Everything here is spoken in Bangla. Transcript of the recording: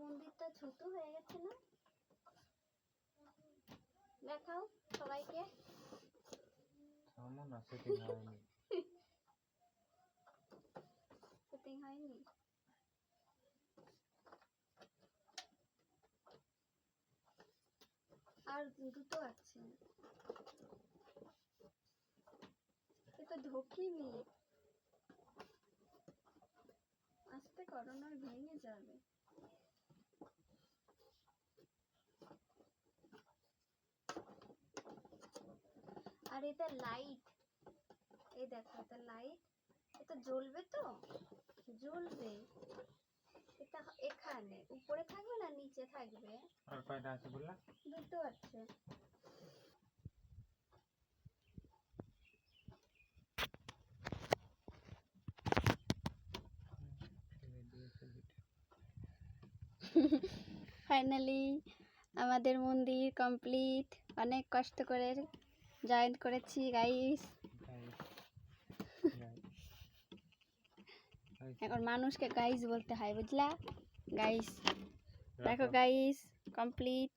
মন্দিরটা ছোট হয়ে গেছে না? দেখাও সবাইকে। থামো না, সেটিং হয়নি। সেটিং হয়নি? আর দুটো আছে, এটা ঢোকেনি। আস্তে করো না, ভেঙে যাবে। আর এটা লাইট, এই দেখো এটা লাইট, এটা জ্বলবে তো? জ্বলবে। এটা এখানে উপরে থাকবে না নিচে থাকবে? আর কয়টা আছে বললা? দুটো আছে। ফাইনালি আমাদের মন্দির কমপ্লিট। অনেক কষ্ট করে জয়েন করেছি গাইস। এখন মানুষকে গাইস বলতে হয়, বুঝলা গাইস? দেখো গাইস কমপ্লিট।